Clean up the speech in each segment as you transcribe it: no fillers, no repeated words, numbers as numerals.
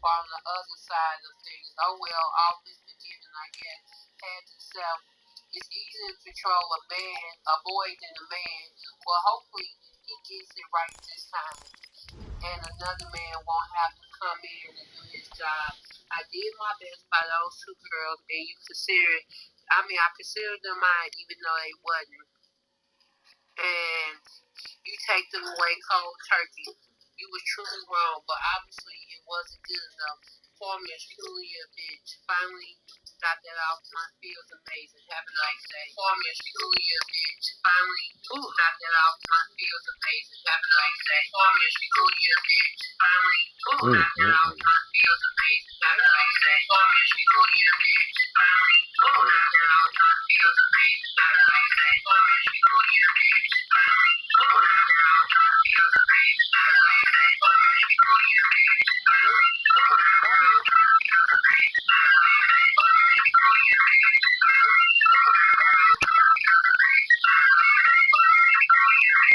But on the other side of things, oh well, all this forgiven, I guess, had to self. It's easier to control a boy than a man. Well, hopefully he gets it right this time, and another man won't have to come in and do his job. I did my best by those two girls, and I considered them mine, even though they wasn't. And you take them away cold turkey. You was truly wrong, but obviously it wasn't good enough. Foreman is truly a bitch. Finally got that off my feels amazing. Have a nice day. Foreman is truly a bitch. Finally got that off my feels amazing. Have a nice day. Foreman is truly a bitch. Finally got that off my feels amazing. Have a nice day. Foreman is truly a bitch. Finally got that off my feels amazing. Have a nice day. Foreman is truly a bitch. Finally got that off my feels amazing. Have a nice day. Foreman is truly a bitch. Finally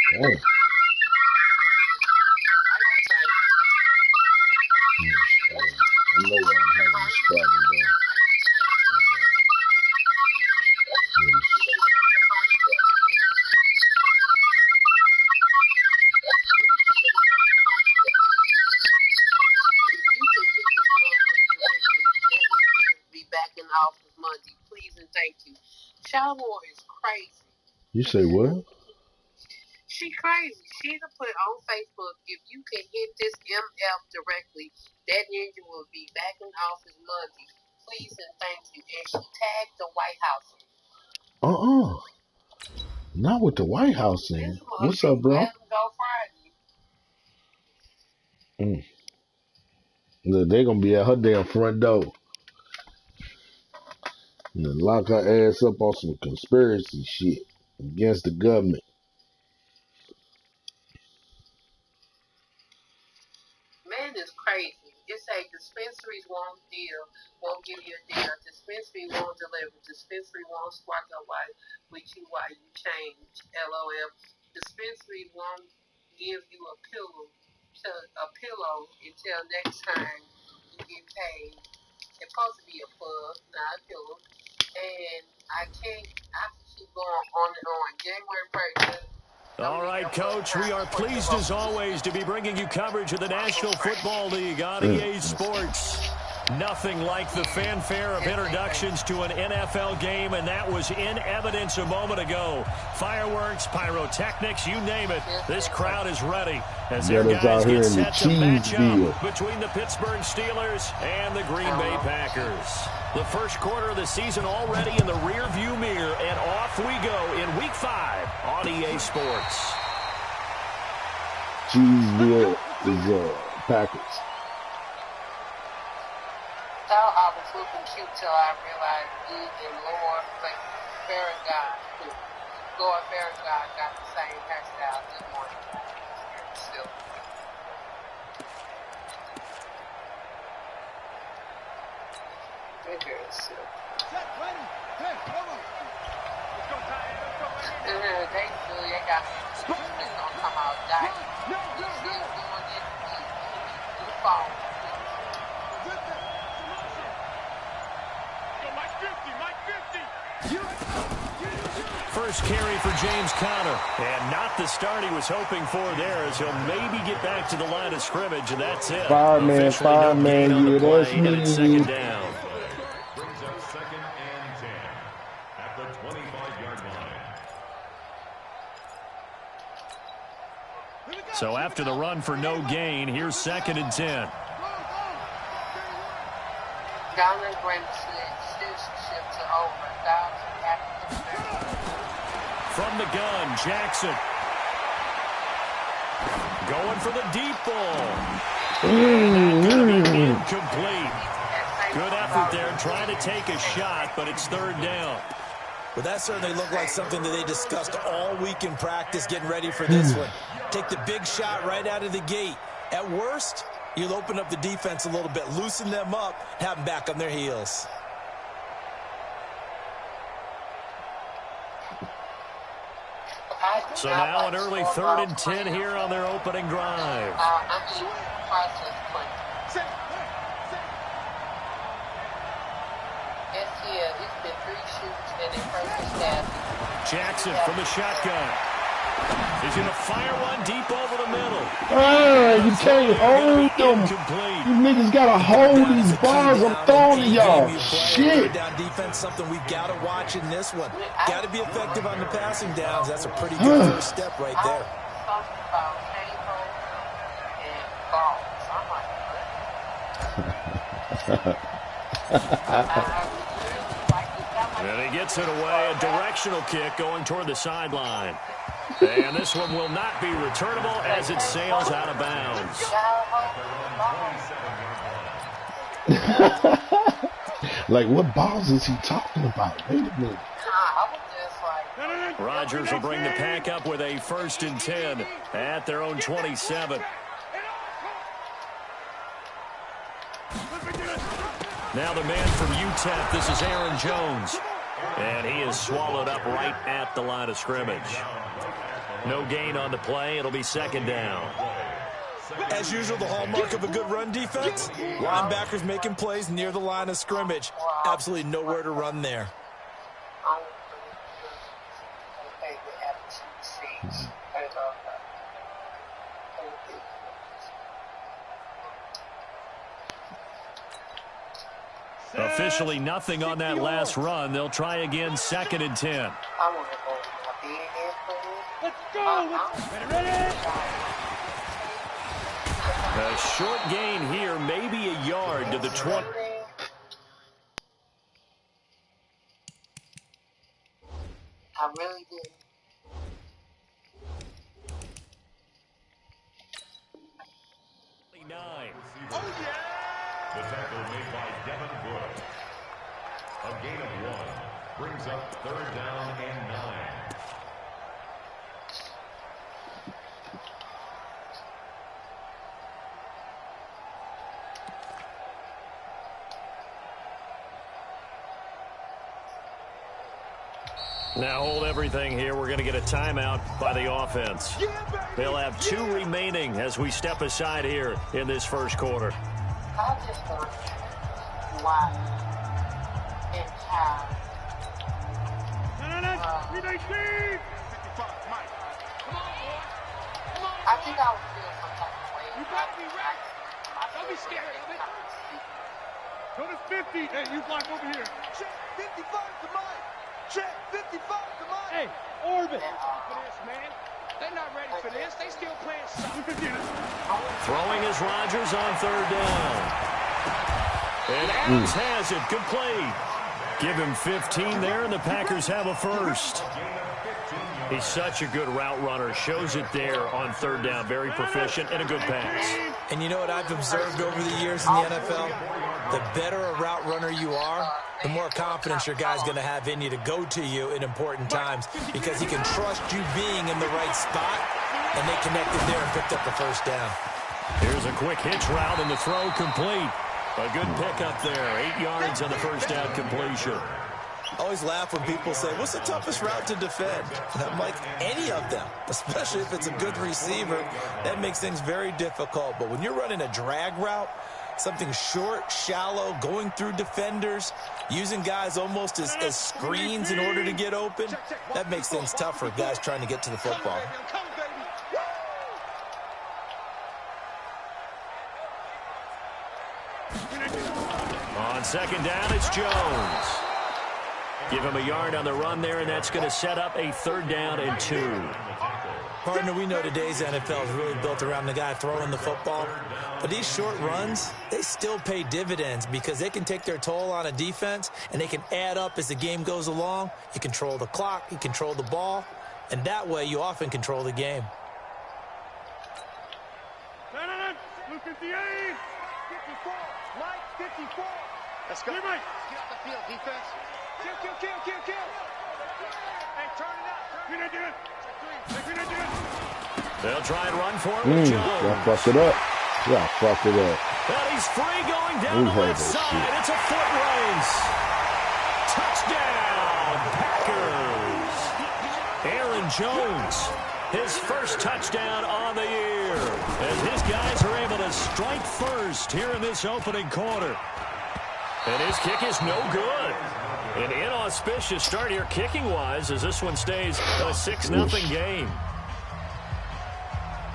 Dang. I know why I'm having this problem, though. Office Monday, please and thank you. Shalimore is crazy. You say what? She crazy. She to put on Facebook, if you can hit this MF directly, that ninja will be back in office Monday. Please and thank you. And she tagged the White House. Not with the White House in. What's up, bro? Let them go Friday. Look, they gonna be at her damn front door. And then lock her ass up on some conspiracy shit against the government. Man is crazy. It say dispensaries won't give you a deal. Dispensary won't deliver. Dispensary won't squat up with you while you change. LOL. Dispensary won't give you a pillow until next time you get paid. It's supposed to be a plug, not a pillow. And I can keep going on and on. January 1st. All right, Coach, we are pleased as always to be bringing you coverage of the National Football League on EA Sports. Nothing like the fanfare of introductions to an NFL game, and that was in evidence a moment ago. Fireworks, pyrotechnics, you name it. This crowd is ready as their guys get set to match up between the Pittsburgh Steelers and the Green Bay Packers. The first quarter of the season already in the rear-view mirror, and off we go in Week 5 on EA Sports. Cheeseville is Packers. I was looking cute till I realized Lord Farragut got the same hairstyle this morning. Still. They got it's gonna come out dying. He's still doing it. He fall. First carry for James Conner, and not the start he was hoping for there, as he'll maybe get back to the line of scrimmage, and that's it. Fireman, yeah, that's me. And it's second down. Brings up 2nd and 10 at the 25-yard line. So after the run for no gain, here's 2nd and 10. Down and citizenship to over. From the gun, Jackson. Going for the deep ball. Incomplete. Good effort there, trying to take a shot, but it's 3rd down. Well, that certainly looked like something that they discussed all week in practice, getting ready for this one. Take the big shot right out of the gate. At worst, you'll open up the defense a little bit, loosen them up, have them back on their heels. So now an early 3rd and 10 here on their opening drive. shoes and their personal staff. Jackson from the shotgun. He's going to fire one deep over the middle. You can't hold them. You niggas gotta hold these balls. I'm throwing to y'all. Shit. Down defense, something we've got to watch in this one. Got to be effective on the passing downs. That's a pretty good first step right there. Something about tables and balls. And he gets it away. A directional kick going toward the sideline. And this one will not be returnable as it sails out of bounds. Like, what balls is he talking about? Wait a minute. Rodgers will bring the pack up with a 1st and 10 at their own 27. Now the man from UTEP, this is Aaron Jones. And he is swallowed up right at the line of scrimmage. No gain on the play. It'll be 2nd down. As usual, the hallmark of a good run defense, linebackers making plays near the line of scrimmage. Absolutely nowhere to run there. Officially nothing on that last run. They'll try again, 2nd and 10. Let's go! Ready? A short gain here, maybe a yard to the 20. I really did. Oh, yeah! The tackle made by Devin Wood. A gain of 1 brings up 3rd down and 9. Now hold everything here. We're going to get a timeout by the offense. They'll have 2 remaining as we step aside here in this first quarter. I just want why and how. I think I was feeling some type of way. You got me right. Don't be scared of it. Go to 50. Hey, you block over here. Check 55 to mine. Check 55 to mine. Hey, Orbit. For this, man. They're not ready for this. They still playing something. Throwing is Rodgers on 3rd down. And Adams has it complete. Give him 15 there, and the Packers have a first. He's such a good route runner. Shows it there on 3rd down. Very proficient and a good pass. And you know what I've observed over the years in the NFL? The better a route runner you are, the more confidence your guy's going to have in you to go to you in important times because he can trust you being in the right spot, and they connected there and picked up the first down. Here's a quick hitch route, and the throw complete. A good pickup there. 8 yards on the first down completion. I always laugh when people say, what's the toughest route to defend? And I'm like, any of them, especially if it's a good receiver. That makes things very difficult. But when you're running a drag route, something short, shallow, going through defenders, using guys almost as screens in order to get open, that makes things tough for guys trying to get to the football. On 2nd down, it's Jones. Give him a yard on the run there, and that's going to set up a 3rd down and 2. Partner, we know today's NFL is really built around the guy throwing the football. But these short runs, they still pay dividends because they can take their toll on a defense, and they can add up as the game goes along. You control the clock, you control the ball, and that way you often control the game. Blue 58. 54. Mike, 54. Let's go. Get off the field, defense. Kill. Hey, turn it up. They'll try and run for it with Jones. Y'all fucked it up. And he's free going down the left side. Shit. It's a foot race. Touchdown, Packers. Aaron Jones, his first touchdown on the year. As his guys are able to strike first here in this opening quarter. And his kick is no good. An inauspicious start here kicking-wise as this one stays a 6-0 game.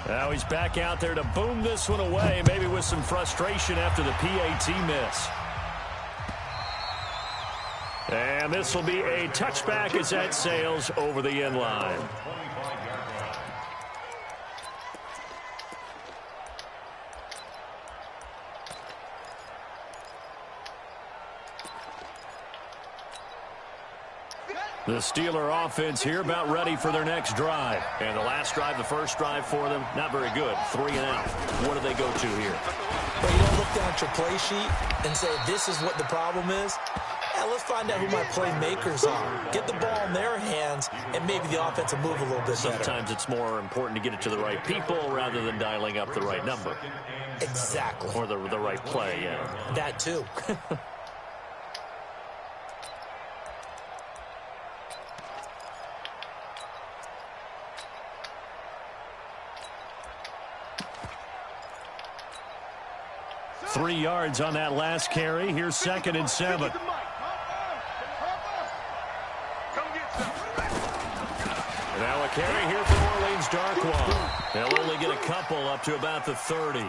Now he's back out there to boom this one away, maybe with some frustration after the PAT miss. And this will be a touchback as that sails over the end line. The Steeler offense here about ready for their next drive. And the last drive, the first drive for them, not very good. 3 and out. What do they go to here? Well, you don't look down at your play sheet and say, this is what the problem is. Yeah, let's find out who my playmakers are. Get the ball in their hands, and maybe the offense will move a little bit better. Sometimes it's more important to get it to the right people rather than dialing up the right number. Exactly. Or the right play, yeah. That too. Three yards on that last carry. Here's 2nd and 7. Now a carry here for Orleans Darkwa. They'll only get a couple up to about the 30.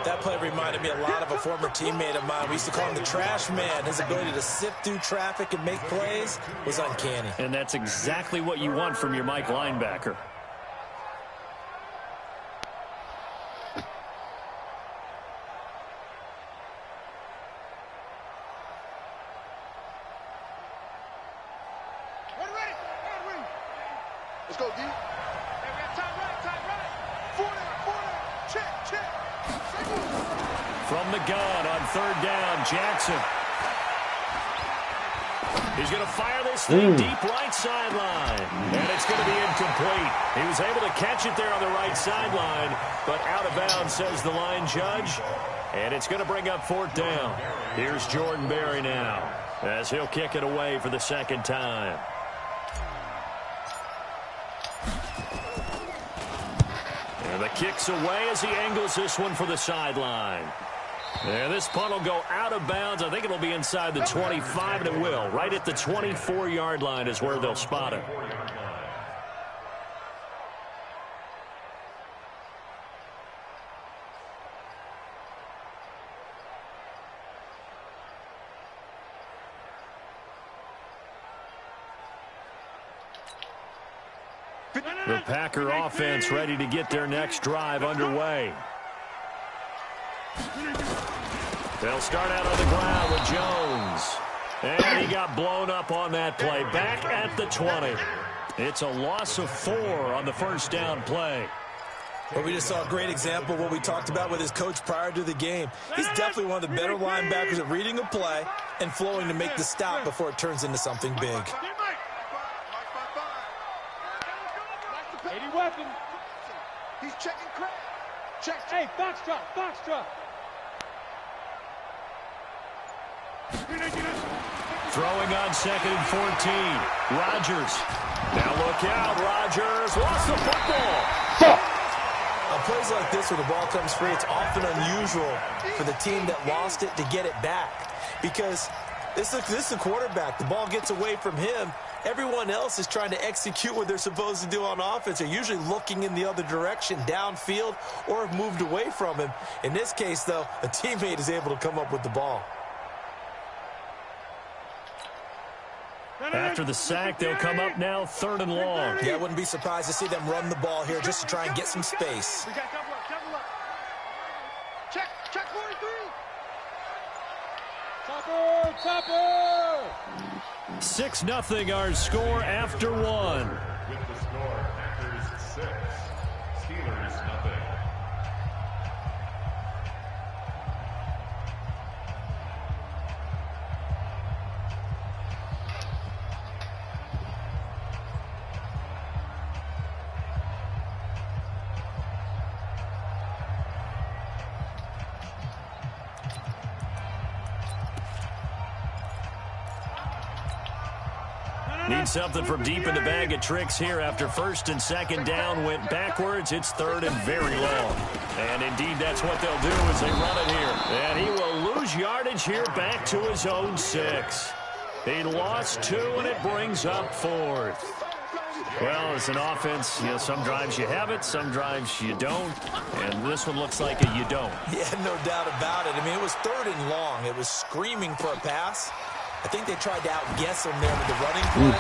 That play reminded me a lot of a former teammate of mine. We used to call him the trash man. His ability to sift through traffic and make plays was uncanny. And that's exactly what you want from your Mike linebacker. Let's go, D. Hey, we got time right. 4 down. Check. From the gun on 3rd down, Jackson. He's going to fire this thing deep right sideline. And it's going to be incomplete. He was able to catch it there on the right sideline, but out of bounds, says the line judge. And it's going to bring up 4th down. Here's Jordan Berry now, as he'll kick it away for the 2nd time. And the kick's away as he angles this one for the sideline. And this punt will go out of bounds. I think it'll be inside the 25, and it will. Right at the 24-yard line is where they'll spot it. The Packer offense ready to get their next drive underway. They'll start out on the ground with Jones. And he got blown up on that play. Back at the 20. It's a loss of 4 on the 1st down play. Well, we just saw a great example of what we talked about with his coach prior to the game. He's definitely one of the better linebackers at reading a play and flowing to make the stop before it turns into something big. 80 weapon. He's checking crap. Check. Hey, box drop. Throwing on 2nd and 14. Rodgers. Now look out. Rodgers lost the football. On plays like this where the ball comes free, it's often unusual for the team that lost it to get it back. Because this is the quarterback. The ball gets away from him. Everyone else is trying to execute what they're supposed to do on offense. They're usually looking in the other direction, downfield, or have moved away from him. In this case, though, a teammate is able to come up with the ball. After the sack, they'll come up now 3rd and long. Yeah, I wouldn't be surprised to see them run the ball here just to try and get some space. We got double up. Check 43. Topper. 6-0 our score after 1. With the score, Packers 6, Steelers nothing. Need something from deep in the bag of tricks here after 1st and 2nd down went backwards. It's 3rd and very long. And indeed, that's what they'll do as they run it here. And he will lose yardage here back to his own 6. He lost 2, and it brings up 4th. Well, as an offense, some drives you have it, some drives you don't, and this one looks like you don't. Yeah, no doubt about it. I mean, it was 3rd and long. It was screaming for a pass. I think they tried to outguess him there with the running play.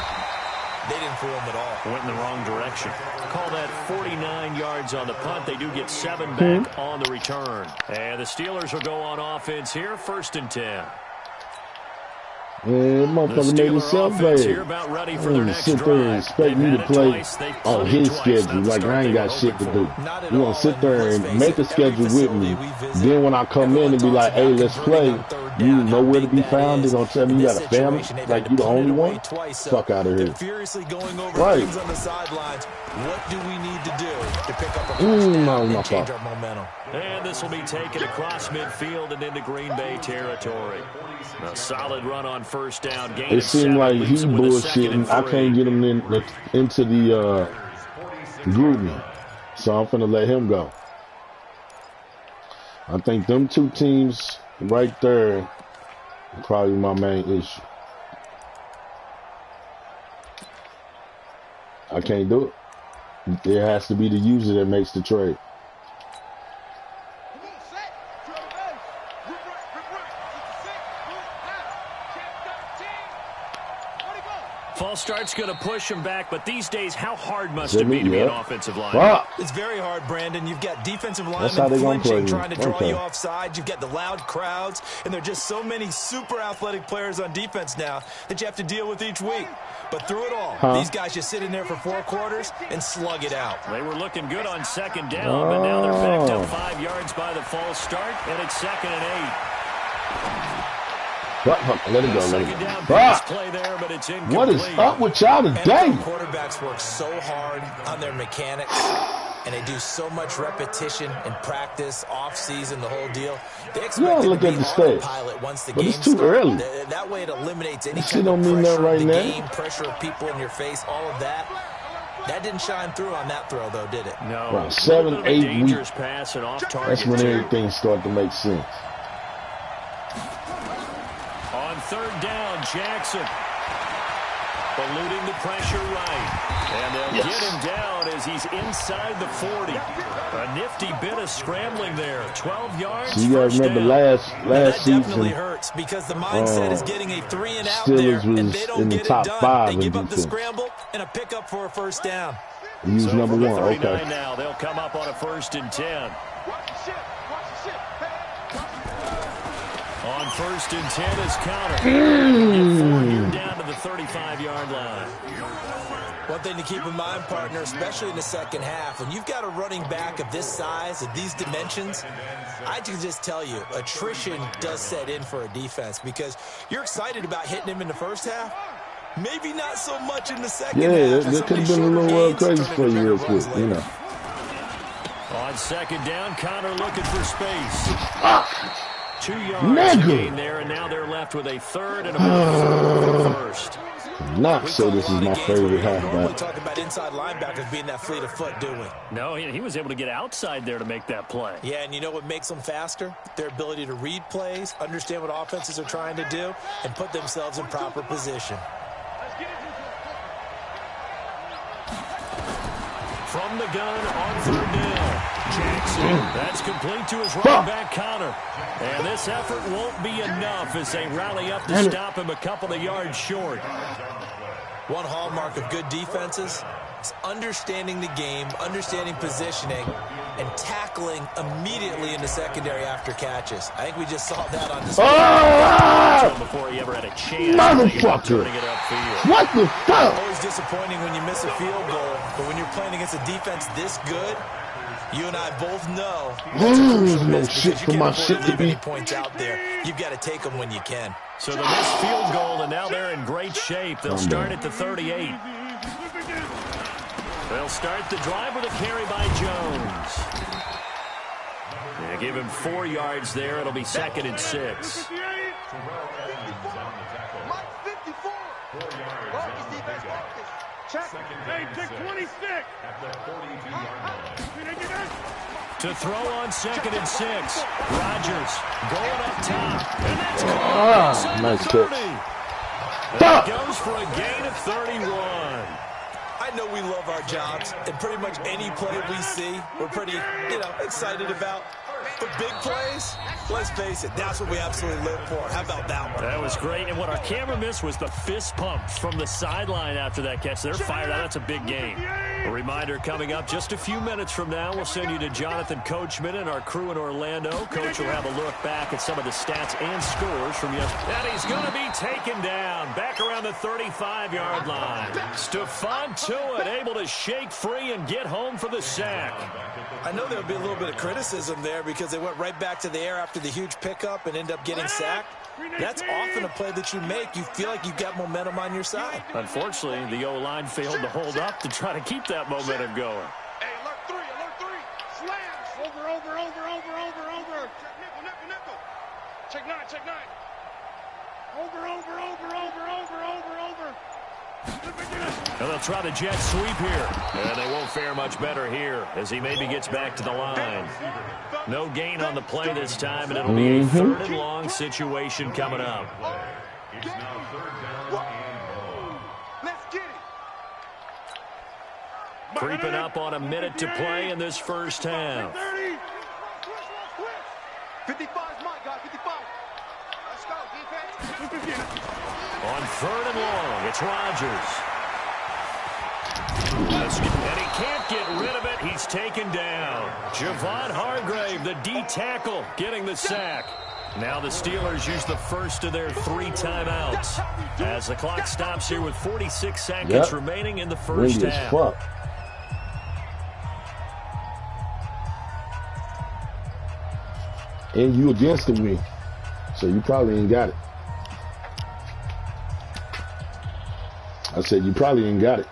They didn't fool him at all. Went in the wrong direction. Call that 49 yards on the punt. They do get 7 back on the return. And the Steelers will go on offense here, 1st and 10. Yeah, motherfucker made himself bad. Sit there and expect me to play on his schedule like I ain't got shit to do. You gonna sit there and make a schedule with me. Then when I come in and be like, hey, let's play, you nowhere to be found. They're gonna tell me you got a family, like you the only one. Fuck out of here. Right. What do we need to do to pick up a first down and change our momentum? And this will be taken across midfield and into Green Bay territory. A solid run on 1st down. It seemed like he's bullshitting. I can't get him into the grouping, so I'm finna let him go. I think them 2 teams right there are probably my main issue. I can't do it. It has to be the user that makes the trade. False start's going to push him back, but these days, how hard must it be to be an offensive lineman? It's very hard, Brandon. You've got defensive linemen flinching, trying to draw you offside. You've got the loud crowds, and there are just so many super athletic players on defense now that you have to deal with each week. But through it all, these guys just sit in there for 4 quarters and slug it out. They were looking good on 2nd down, but now they're backed up 5 yards by the false start, and it's 2nd and 8. Let it go, let it go. What is up with y'all today? Quarterbacks work so hard on their mechanics, and they do so much repetition and practice, off-season, the whole deal. They expect it to be autopilot once the game starts. Too early. That way it eliminates any kind of pressure of the game, pressure of people in your face, all of that. That didn't shine through on that throw, though, did it? No. Right, 7, 8 weeks. That's when everything starts to make sense. On 3rd down, Jackson eluding the pressure right. And they'll get him down as he's inside the 40. A nifty bit of scrambling there. 12 yards. So you guys remember last season? That definitely hurts because the mindset is getting a 3 and out there, and they don't get it done. They give up the scramble and a pickup for a 1st down. Use number 1. Okay. Now they'll come up on a 1st and 10. On 1st and 10 is Counter. You're down to the 35-yard line. One thing to keep in mind, partner, especially in the second half, when you've got a running back of this size, of these dimensions, I can just tell you, attrition does set in for a defense because you're excited about hitting him in the first half. Maybe not so much in the second half. Yeah, that could have been a little crazy for you real quick, you know. On 2nd down, Connor looking for space. 2 yards gain there, and now they're left with a 3rd and about 1st. Not so this is my favorite halfback. We normally talk about inside linebackers being that fleet of foot, do we? No, he was able to get outside there to make that play. Yeah, and you know what makes them faster? Their ability to read plays, understand what offenses are trying to do, and put themselves in proper position. From the gun on 3rd down. Jackson, that's complete to his running back, Connor. And this effort won't be enough as they rally up to stop him a couple of yards short. One hallmark of good defenses is understanding the game, understanding positioning, and tackling immediately in the secondary after catches. I think we just saw that on display. Before he ever had a chance. Motherfucker! What the fuck? Always disappointing when you miss a field goal, but when you're playing against a defense this good, you and I both know that's a crucial miss because you can't afford to leave any points out there. You've got to take them when you can. So the missed field goal, and now they're in great shape. They'll start at the 38. They'll start the drive with a carry by Jones. They give him 4 yards there. It'll be 2nd and 6. Hey, take 26. To throw on 2nd and 6. Rodgers going up top. And that's nice catch. That goes for a gain of 31. I know we love our jobs, and pretty much any play we see, we're pretty, excited about. But big plays, let's face it, that's what we absolutely live for. How about that one? That was great, and what our camera missed was the fist pumps from the sideline after that catch. They're fired out. That's a big game. A reminder coming up just a few minutes from now, we'll send you to Jonathan Coachman and our crew in Orlando. Coach will have a look back at some of the stats and scores from yesterday. And he's going to be taken down back around the 35-yard line. Stephon Tuitt able to shake free and get home for the sack. I know there'll be a little bit of criticism there because they went right back to the air after the huge pickup and end up getting sacked. That's often a play that you make. You feel like you've got momentum on your side. Unfortunately, the O-line failed to hold up to try to keep that momentum going. Hey, alert three. Slams. Over. Nickel. Check nine. Over. And they'll try the jet sweep here. And they won't fare much better here as he maybe gets back to the line. No gain on the play this time, and it'll be a 3rd and long situation coming up. It's now 3rd down and goal. Let's get it. Creeping up on a minute to play in this first half. 55's mine, guys. 55. Let's go, defense. On 3rd and long, it's Rodgers. And he can't get rid of it. He's taken down. Javon Hargrave, the D tackle, getting the sack. Now the Steelers use the first of their 3 timeouts as the clock stops here with 46 seconds remaining in the first half. Fuck. And you against the win, so you probably ain't got it. I said you probably ain't got it.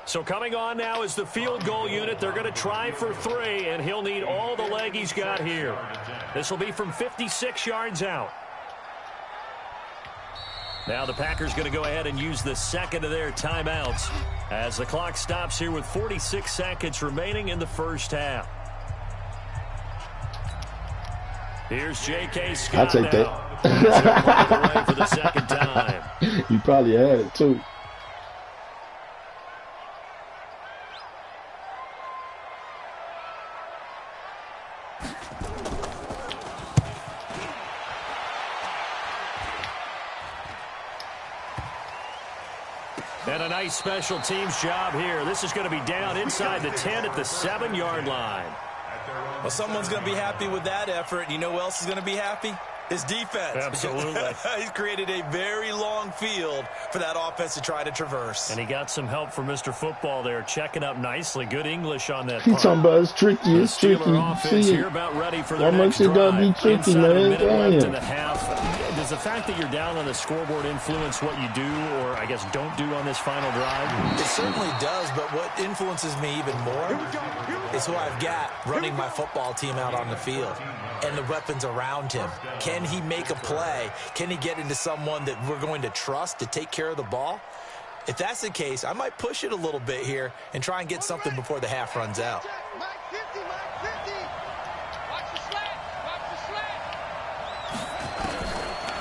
So coming on now is the field goal unit. They're going to try for 3, and he'll need all the leg he's got here. This will be from 56 yards out. Now the Packers going to go ahead and use the second of their timeouts as the clock stops here with 46 seconds remaining in the first half. Here's J.K. Scott. I'll take that. For the second time. You probably had it too. And a nice special teams job here. This is going to be down inside the 10 at the 7-yard line. Well, someone's going to be happy with that effort. You know who else is going to be happy? His defense. Absolutely. He's created a very long field for that offense to try to traverse. And he got some help from Mr. Football there, checking up nicely. Good English on that He's punt. talking about it's tricky. It's tricky. Offense See here it. about ready for their How next much it gotta drive. be tricky, Inside man? a minute left Damn. in the half. Does the fact that you're down on the scoreboard influence what you do, or I guess don't do on this final drive? It certainly does, but what influences me even more is who I've got running my football team out on the field and the weapons around him. Can he make a play? Can he get into someone that we're going to trust to take care of the ball? If that's the case, I might push it a little bit here and try and get something before the half runs out.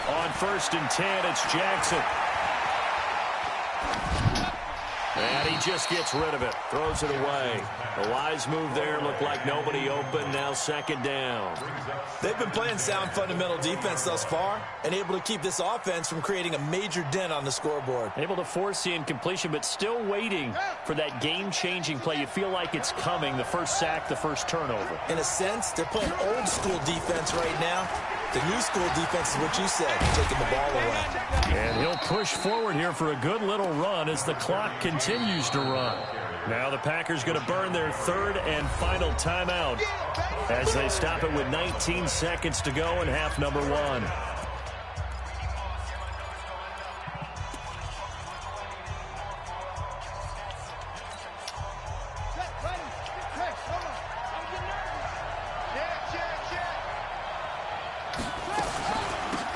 On 1st and 10, it's Jackson. And he just gets rid of it. Throws it away. A wise move there. Looked like nobody open. Now 2nd down. They've been playing sound fundamental defense thus far and able to keep this offense from creating a major dent on the scoreboard. Able to force the incompletion, but still waiting for that game-changing play. You feel like it's coming. The first sack, the first turnover. In a sense, they're playing old school defense right now. The new school defense is what you said, taking the ball away. And he'll push forward here for a good little run as the clock continues to run. Now the Packers going to burn their 3rd and final timeout as they stop it with 19 seconds to go in half number 1.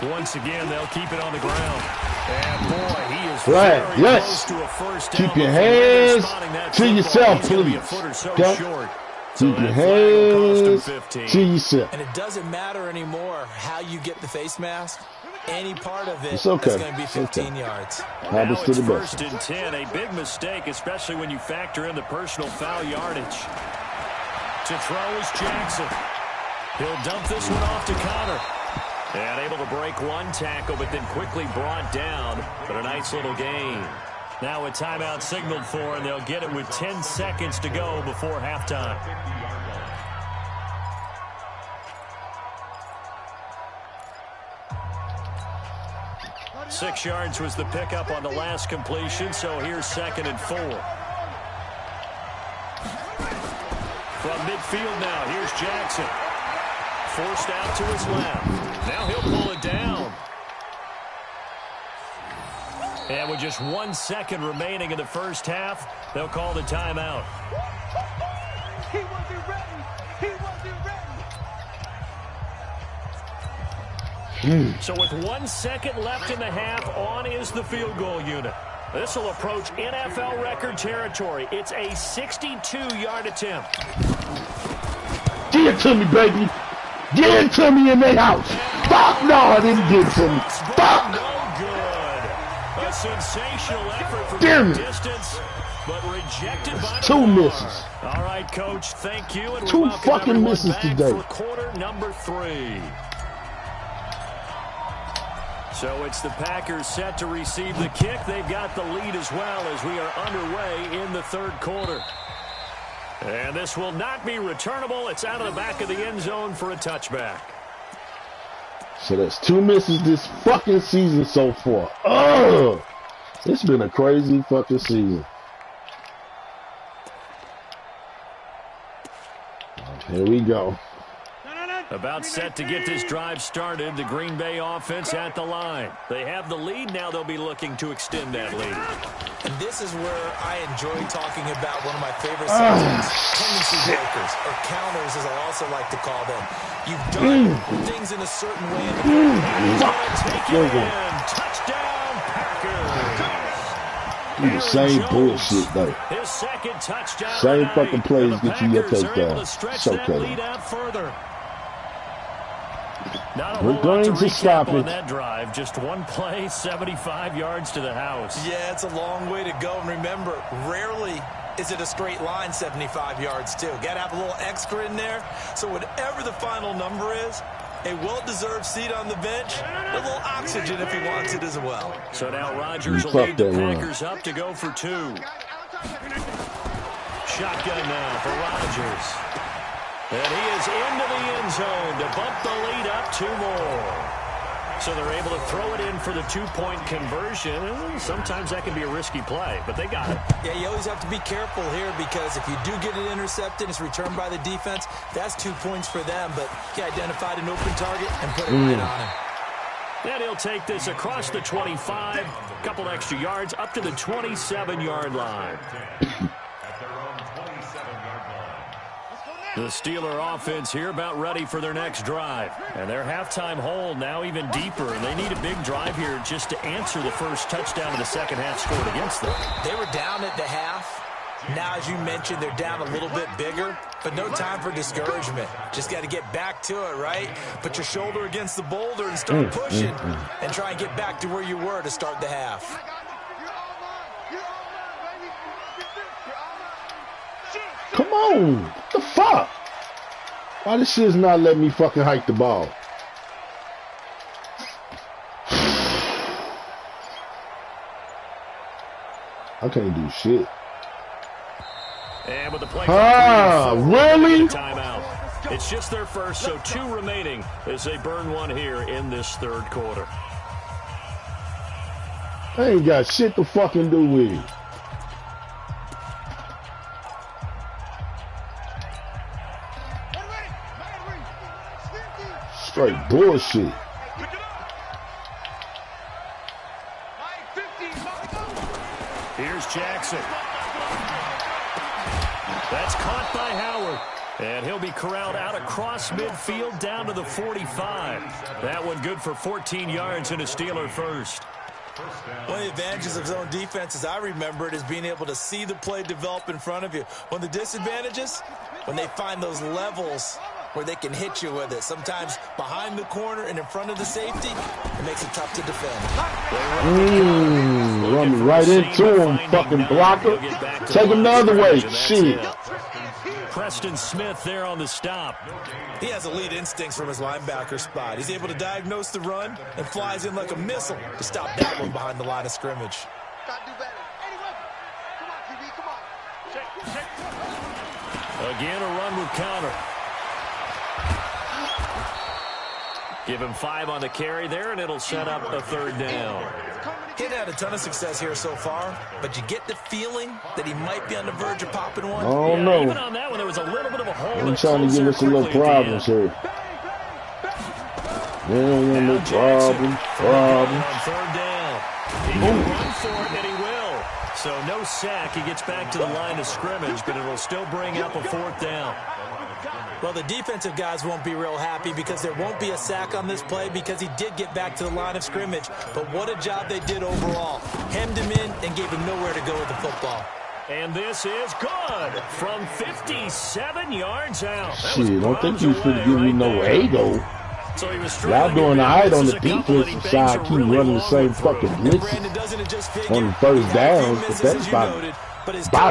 Once again, they'll keep it on the ground. And, boy, he is Flag, very yes. close to a first down. Keep your hands to yourself, please. Okay? Keep your hands to yourself. And it doesn't matter anymore how you get the face mask. Any part of it, it's okay. That's going to be 15 yards. Now it's first and 10. A big mistake, especially when you factor in the personal foul yardage. To throw is Jackson. He'll dump this one off to Connor. And able to break one tackle, but then quickly brought down. But a nice little gain. Now a timeout signaled for, and they'll get it with 10 seconds to go before halftime. Six yards was the pickup on the last completion, so here's 2nd and 4. From midfield now, here's Jackson. Forced out to his left. Now he'll pull it down. And with just 1 second remaining in the first half, they'll call the timeout. He wasn't ready. He wasn't ready. So with 1 second left in the half, on is the field goal unit. This will approach NFL record territory. It's a 62-yard attempt. Give it to me, baby. Give it to me in their house. Fuck no, I didn't give it to me. Fuck. No good. A sensational effort from the distance, but rejected by the 2 misses. All right, Coach, thank you. And 2 fucking misses today. For quarter number 3. So it's the Packers set to receive the kick. They've got the lead as well as we are underway in the 3rd quarter. And this will not be returnable. It's out of the back of the end zone for a touchback. So that's 2 misses this fucking season so far. Oh, it's been a crazy fucking season. Here we go. About set to get this drive started. The Green Bay offense at the line. They have the lead. Now they'll be looking to extend that lead. And this is where I enjoy talking about one of my favorite subjects, tendency breakers, or counters as I also like to call them. You've done things in a certain way in the take it in. Touchdown, Packers. Do the same bullshit, though. His 2nd touchdown. Same fucking plays get you your touchdown. So lead out further. We're going to stop it. On that drive, just one play, 75 yards to the house. Yeah, it's a long way to go. And remember, rarely is it a straight line 75 yards, too. Got to have a little extra in there. So whatever the final number is, a well-deserved seat on the bench, a little oxygen if he wants it as well. So now Rodgers will lead the Packers up to go for 2. Shotgun now for Rodgers. And he is into the end zone to bump the lead up 2 more. So they're able to throw it in for the 2-point conversion. Sometimes that can be a risky play, but they got it. Yeah, you always have to be careful here because if you do get it intercepted, it's returned by the defense, that's 2 points for them. But he identified an open target and put it right on him. Then he'll take this across the 25, a couple extra yards, up to the 27-yard line. The Steeler offense here about ready for their next drive. And their halftime hole now even deeper. And they need a big drive here just to answer the first touchdown of the second half scored against them. They were down at the half. Now, as you mentioned, they're down a little bit bigger. But no time for discouragement. Just got to get back to it, right? Put your shoulder against the boulder and start pushing. And try and get back to where you were to start the half. Come on. What the fuck? Why this shit's not letting me fucking hike the ball? I can't do shit. And with the play really? Timeout. It's just their first, so 2 remaining as they burn one here in this 3rd quarter. I ain't got shit to fucking do with it. Straight bullshit. Here's Jackson. That's caught by Howard. And he'll be corralled out across midfield down to the 45. That one good for 14 yards and a Steeler first. One of the advantages of zone defense, as I remember it, is being able to see the play develop in front of you. One of the disadvantages, when they find those levels where they can hit you with it. Sometimes behind the corner and in front of the safety, it makes it tough to defend. Run me right into him, fucking blocker. Take him the other way. Shit. Preston Smith there on the stop. He has elite instincts from his linebacker spot. He's able to diagnose the run and flies in like a missile to stop that one behind the line of scrimmage. Gotta do better. Come on, QB, come on. Check. Again, a run with counter. Give him 5 on the carry there, and it'll set up a third down. He had a ton of success here so far, but you get the feeling that he might be on the verge of popping one. Oh, no. Even on that one, there was a little bit of a hole. I'm trying to give us a little problems here. Yeah, no problem. On third down. He can run for it, and he will. So no sack. He gets back to the line of scrimmage, but it'll still bring up a fourth down. Well, the defensive guys won't be real happy because there won't be a sack on this play because he did get back to the line of scrimmage. But what a job they did overall. Hemmed him in and gave him nowhere to go with the football. And this is good from 57 yards out. Shit, don't think you should give me no ego. So y'all doing all right on the defensive side. Keep running the same fucking blitzes on the first downs, but that's about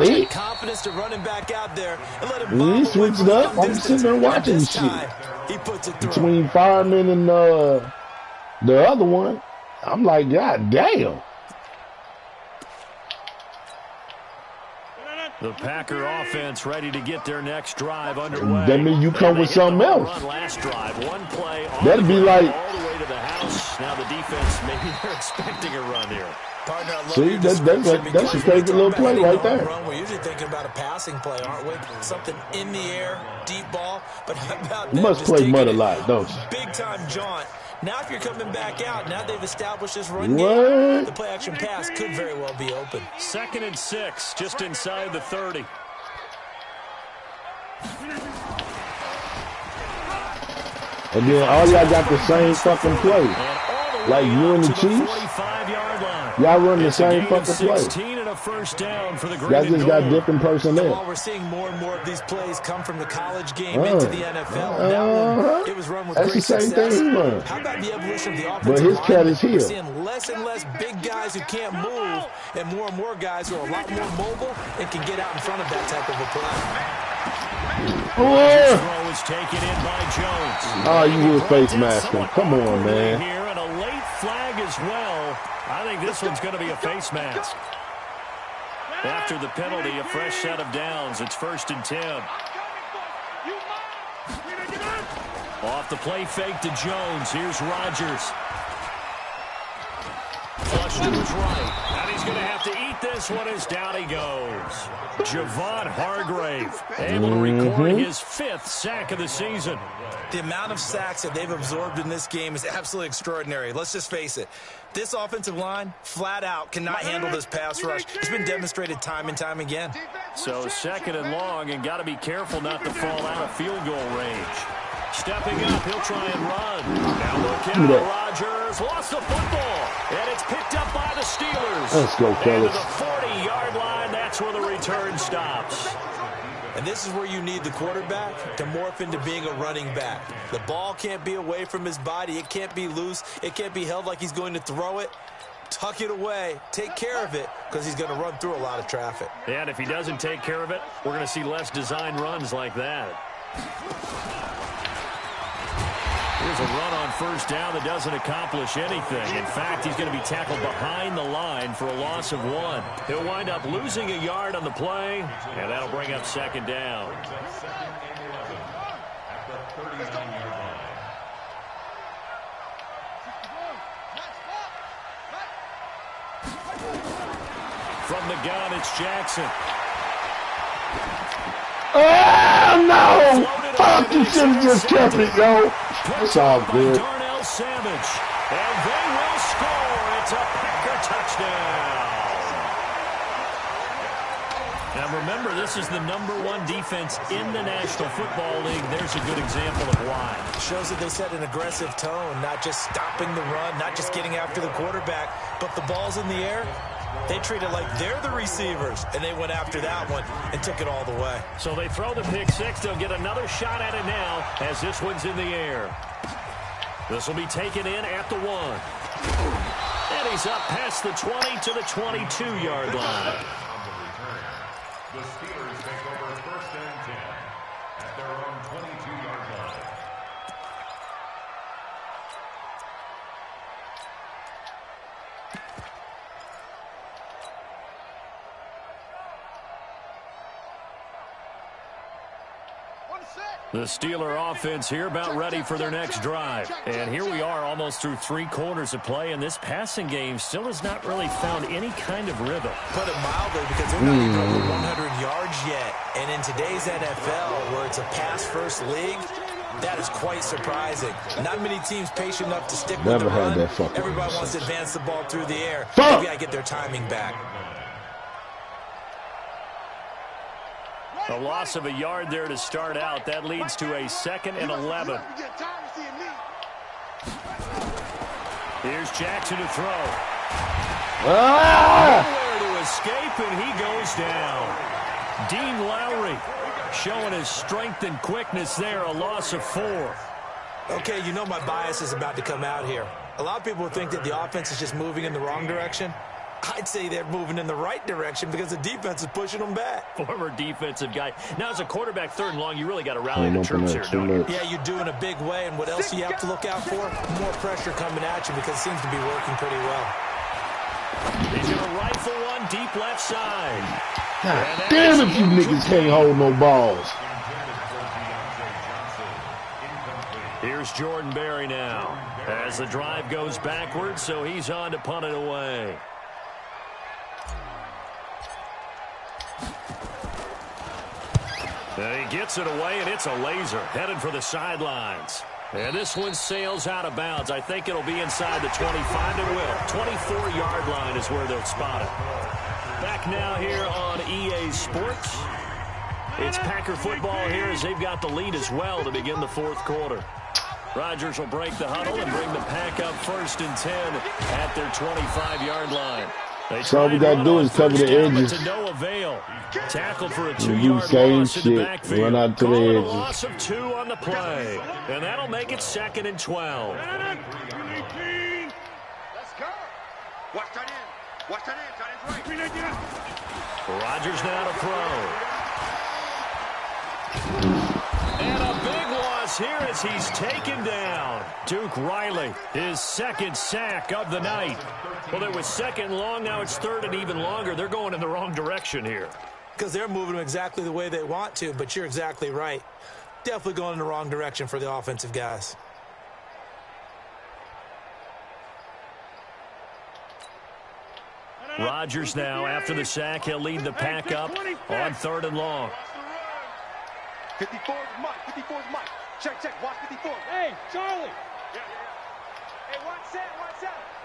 it. Confidence to running back out there and let him he switched it up. I'm sitting there watching this shit. He puts it through. Between Fireman and the other one, I'm like, God damn. The Packer offense ready to get their next drive underway. That means you come with something else. Last drive, one play. That'd be like all the way to the house. Now the defense, maybe they're expecting a run here. Partner, I love see, that's a favorite little play right there. We're usually thinking about a passing play, aren't we? Something in the air, deep ball. But how about you must play mud a lot, don't you? Big time jaunt. Now if you're coming back out, now they've established this run game, the play action pass could very well be open. 2nd and 6, just inside the 30. And then all y'all got the same fucking play. Like you and the Chiefs, y'all run the same fucking play. And a first down for the y'all just got different personnel. While we're seeing more and more of these plays come from the college game into the NFL, that one, it was run with that's great the same success. thing he run. How about the evolution of the offensive But his line? cat is here. We're seeing less and less big guys who can't move and more guys who are a lot more mobile and can get out in front of that type of a play. Throw is taken in by Jones. Oh, you would face mask him. Come on, man. Here and a late flag as well. I think this one's going to be a face mask. After the penalty, a fresh set of downs. It's 1st and 10. Off the play fake to Jones. Here's Rodgers. Flush to his right. And he's going to have to eat this one as down he goes. Javon Hargrave able to record his 5th sack of the season. The amount of sacks that they've absorbed in this game is absolutely extraordinary. Let's just face it. This offensive line, flat out, cannot handle this pass rush. It's been demonstrated time and time again. So 2nd and long, and got to be careful not to fall out of field goal range. Stepping up, he'll try and run. Now look out, Rodgers lost the football, and it's picked up by the Steelers. Let's go, fellas. And to the 40-yard line, that's where the return stops. And this is where you need the quarterback to morph into being a running back. The ball can't be away from his body. It can't be loose. It can't be held like he's going to throw it. Tuck it away. Take care of it because he's going to run through a lot of traffic. And if he doesn't take care of it, we're going to see less design runs like that. Here's a run on first down that doesn't accomplish anything. In fact, he's going to be tackled behind the line for a loss of 1. He'll wind up losing a yard on the play, and that'll bring up 2nd down. From the gun, it's Jackson. Oh, no! Fuck, you should have just kept it, yo. It's all good. Darnell Savage, and they will score. It's a Packer touchdown. And remember, this is the #1 defense in the National Football League. There's a good example of why. Shows that they set an aggressive tone, not just stopping the run, not just getting after the quarterback, but the ball's in the air. They treat it like they're the receivers, and they went after that one and took it all the way. So they throw the pick six. They'll get another shot at it now as this one's in the air. This will be taken in at the 1. And he's up past the 20 to the 22-yard line. The Steelers take over 1st and 10 at their own 22-yard line. The Steeler offense here about ready for their next drive. And here we are almost through 3 quarters of play, and this passing game still has not really found any kind of rhythm. Put it mildly, because they're not even over 100 yards yet. And in today's NFL, where it's a pass-first league, that is quite surprising. Not many teams patient enough to stick with the run. Everybody wants to advance the ball through the air. Maybe I get their timing back. A loss of a yard there to start out. That leads to a 2nd and 11. Here's Jackson to throw. Nowhere to escape, and he goes down. Dean Lowry showing his strength and quickness there. A loss of 4. Okay, you know my bias is about to come out here. A lot of people think that the offense is just moving in the wrong direction. I'd say they're moving in the right direction because the defense is pushing them back. Former defensive guy. Now, as a quarterback 3rd and long, you really got to rally the troops here, don't you? Yeah, you do in a big way. And what else do you have to look out for? More pressure coming at you because it seems to be working pretty well. He's going to rifle one deep left side. God damn if you niggas can't hold no balls. Here's Jordan Berry now as the drive goes backwards, so he's on to punt it away. And he gets it away, and it's a laser headed for the sidelines. And this one sails out of bounds. I think it'll be inside the 25. It will. 24-yard line is where they'll spot it. Back now here on EA Sports. It's Packer football here as they've got the lead as well to begin the 4th quarter. Rodgers will break the huddle and bring the Pack up 1st and 10 at their 25-yard line. So all we got to do is cover the edges. To no avail. Tackled for a 2-yard loss in the backfield. Run out to the edges. A loss of 2 on the play. And that'll make it 2nd and 12. Let's go. Watch tight end. Watch tight end. Tight end's right. Rodgers now to throw. And a big loss here as he's taken down. Duke Riley, his 2nd sack of the night. Well, it was 2nd long, now it's 3rd and even longer. They're going in the wrong direction here. Because they're moving them exactly the way they want to, but you're exactly right. Definitely going in the wrong direction for the offensive guys. Rodgers now, after the sack, he'll lead the Pack up on 3rd and long. 54 is Mike. 54 is Mike. Check, check. Watch 54. Hey, Charlie. Yeah. Hey, watch that.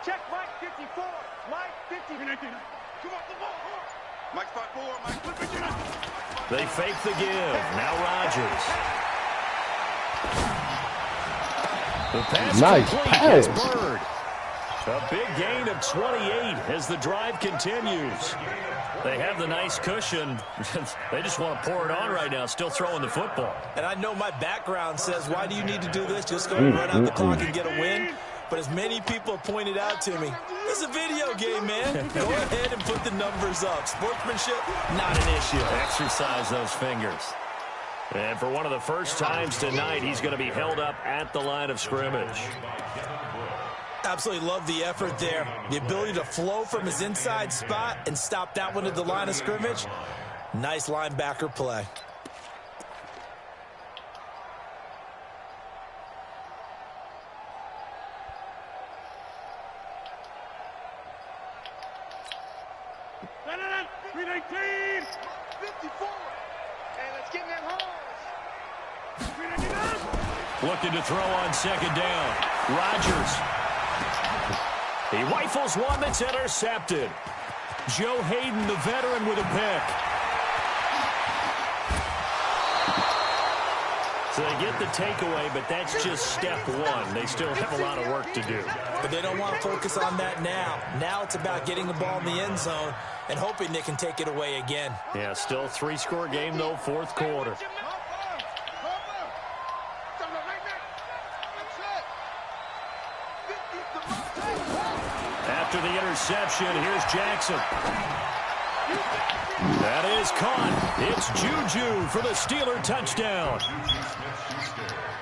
Check Mike 54. Mike 50. Come on, the ball. Mike 5-4. Mike, flip it. They fake the give. Now Rodgers. The pass nice complete. pass. Bird. A big gain of 28 as the drive continues. They have the nice cushion. They just want to pour it on right now, still throwing the football. And I know my background says, why do you need to do this? Just go and run out the clock and get a win. But as many people have pointed out to me, this is a video game, man. Go ahead and put the numbers up. Sportsmanship, not an issue. Exercise those fingers. And for one of the first times tonight, he's going to be held up at the line of scrimmage. Absolutely love the effort there. The ability to flow from his inside spot and stop that one at the line of scrimmage. Nice linebacker play. Looking to throw on 2nd down. Rodgers. He rifles one that's intercepted. Joe Hayden, the veteran, with a pick. So they get the takeaway, but that's just step one. They still have a lot of work to do. But they don't want to focus on that now. Now it's about getting the ball in the end zone and hoping they can take it away again. Yeah, still 3-score game, though, fourth quarter. After the interception, here's Jackson. That is caught. It's Juju for the Steeler touchdown.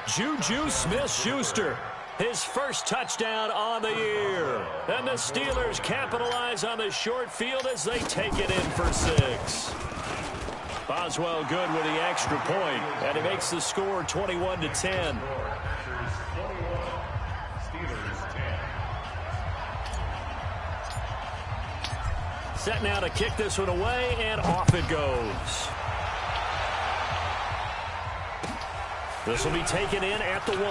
Juju Smith-Schuster, his first touchdown on the year. And the Steelers capitalize on the short field as they take it in for 6. Boswell good with the extra point, and he makes the score 21-10. Set now to kick this one away, and off it goes. This will be taken in at the 1.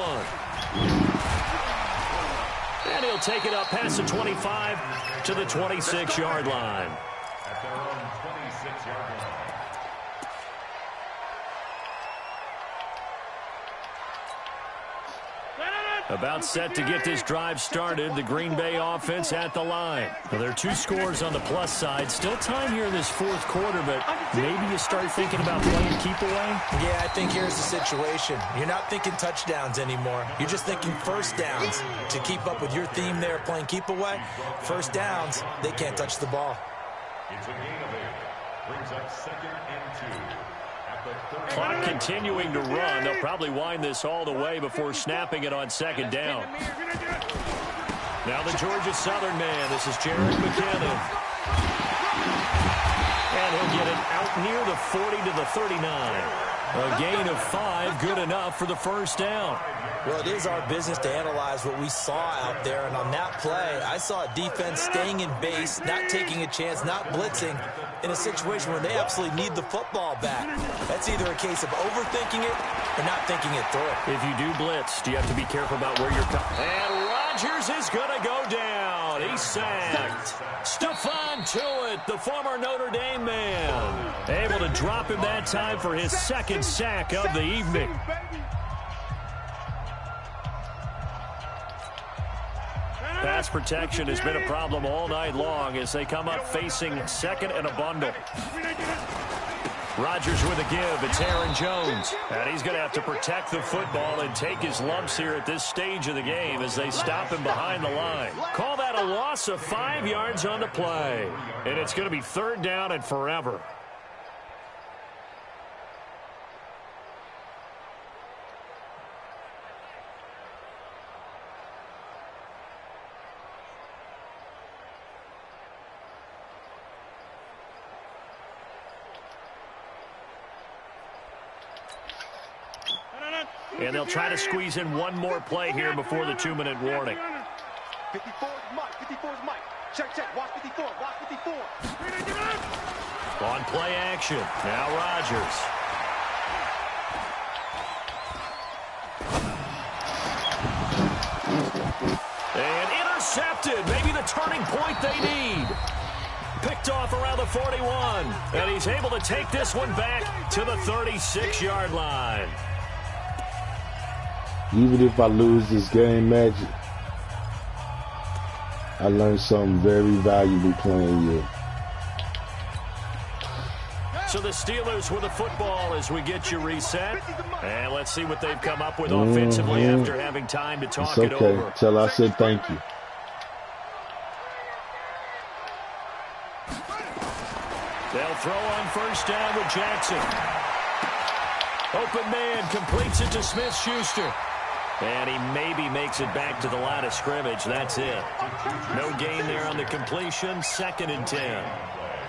And he'll take it up past the 25 to the 26-yard line. At their own 26-yard line. About set to get this drive started, the Green Bay offense at the line. Well, there are 2 scores on the plus side. Still time here in this fourth quarter, but maybe you start thinking about playing keep away? Yeah, I think here's the situation. You're not thinking touchdowns anymore. You're just thinking first downs. To keep up with your theme there, playing keep away, first downs, they can't touch the ball. It's a gain of 8. Brings up 2nd and 2. Clock continuing to run. They'll probably wind this all the way before snapping it on 2nd down. Now the Georgia Southern man. This is Jared McKinnon. And he'll get it out near the 40 to the 39. A gain of 5, good enough for the first down. Well, it is our business to analyze what we saw out there, and on that play, I saw a defense staying in base, not taking a chance, not blitzing, in a situation where they absolutely need the football back. That's either a case of overthinking it or not thinking it through. If you do blitz, do you have to be careful about where you're coming? And Rodgers is going to go down. He's sacked. Stephon Tuitt, the former Notre Dame man, able to drop him that time for his 2nd sack of the evening. Pass protection has been a problem all night long as they come up facing 2nd and a bundle. Rodgers with a give. It's Aaron Jones. And he's going to have to protect the football and take his lumps here at this stage of the game as they stop him behind the line. Call that a loss of 5 yards on the play. And it's going to be 3rd down and forever. And they'll try to squeeze in one more play here before the 2-minute warning. 54 is Mike. 54 is Mike. Check, check. Watch 54. Watch 54. On play action. Now Rodgers. And intercepted. Maybe the turning point they need. Picked off around the 41. And he's able to take this one back to the 36-yard line. Even if I lose this game, Magic, I learned something very valuable playing here. So the Steelers with the football as we get you reset. And let's see what they've come up with offensively after having time to talk it over. Tell I said thank you. They'll throw on first down with Jackson. Open man completes it to Smith-Schuster. And he maybe makes it back to the line of scrimmage. That's it. No gain there on the completion. 2nd and 10.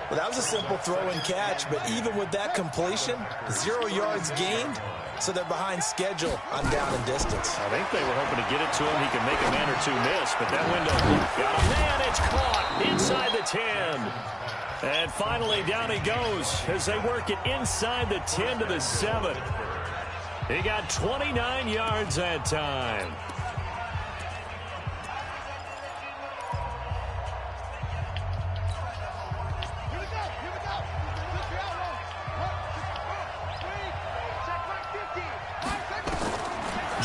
Well, that was a simple throw and catch, but even with that completion, 0 yards gained, so they're behind schedule on down and distance. I think they were hoping to get it to him. He can make a man or two miss, but that window got a man. It's caught inside the 10. And finally, down he goes as they work it inside the 10 to the 7. He got 29 yards that time.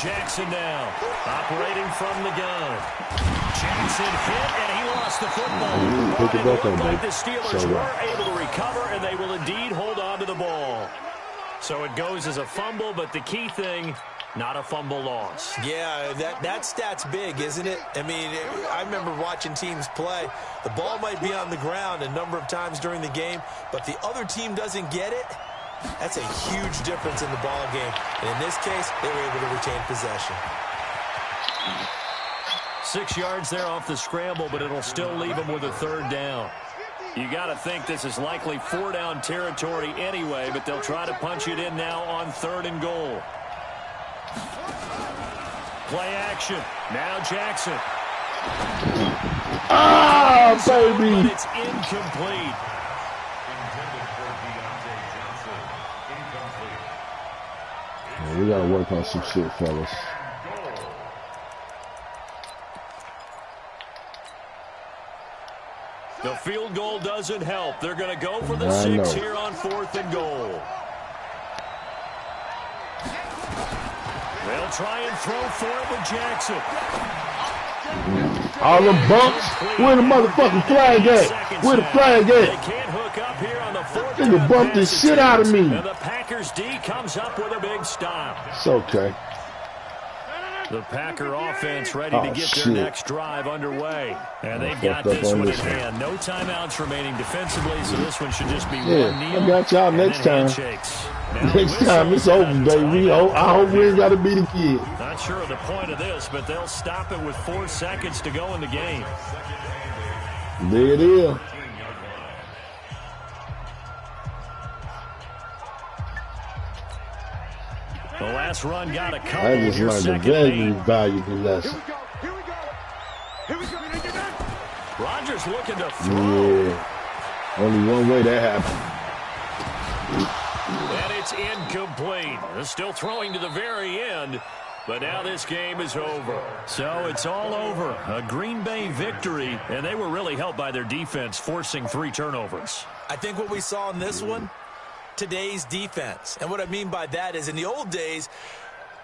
Jackson now, operating from the gun. Jackson hit, and he lost the football. But it looked like the Steelers were able to recover, and they will indeed hold on to the ball. So it goes as a fumble, but the key thing, not a fumble loss. Yeah, that stat's big, isn't it? I mean, I remember watching teams play. The ball might be on the ground a number of times during the game, but the other team doesn't get it. That's a huge difference in the ball game. And in this case, they were able to retain possession. 6 yards there off the scramble, but it'll still leave them with a third down. You got to think this is likely 4-down territory anyway, but they'll try to punch it in now on 3rd and goal. Play action. Now Jackson. Ah, baby. But it's incomplete. We got to work on some shit, fellas. The field goal doesn't help. They're going to go for the 6 here on 4th and goal. They'll try and throw for it with Jackson. All them bumps. Where the motherfucking flag at? Where the flag at? They can't hook up here on the 4th down. Nigga bumped the shit out of me. And the Packers D comes up with a big stop. It's okay. The Packer offense ready to get their next drive underway. And they've got this one in hand. No timeouts remaining defensively, so this one should just be one kneel. I got y'all next time. Next time it's over, baby. I hope we ain't got to beat the kid. Not sure of the point of this, but they'll stop it with 4 seconds to go in the game. There it is. The last run got a couple. I just learned a very valuable lesson. Here we go. Rodgers looking to throw. Yeah. Only one way that happened. And it's incomplete. They're still throwing to the very end, but now this game is over. So it's all over. A Green Bay victory, and they were really helped by their defense, forcing 3 turnovers. I think what we saw in this one, today's defense. And what I mean by that is in the old days,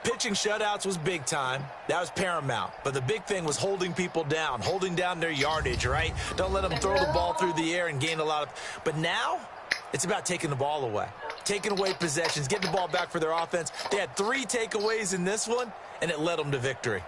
pitching shutouts was big time. That was paramount. But the big thing was holding people down, holding down their yardage, right? Don't let them throw the ball through the air and gain a lot of... But now, it's about taking the ball away. Taking away possessions, getting the ball back for their offense. They had 3 takeaways in this one, and it led them to victory.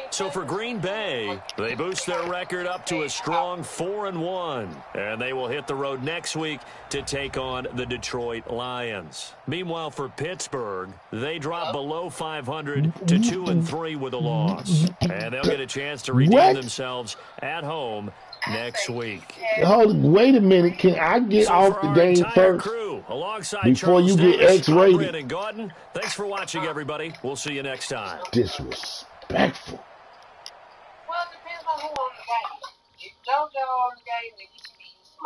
So for Green Bay, they boost their record up to a strong 4-1. And they will hit the road next week to take on the Detroit Lions. Meanwhile, for Pittsburgh, they drop below 500 to 2-3 with a loss. And they'll get a chance to redeem themselves at home next week. Wait a minute. Can I get off the game first? Crew, alongside before Charles you get Davis, X-rated? and Gordon, thanks for watching, everybody. We'll see you next time. Disrespectful. Well, it depends on who on the game. If JoJo on the game, then he's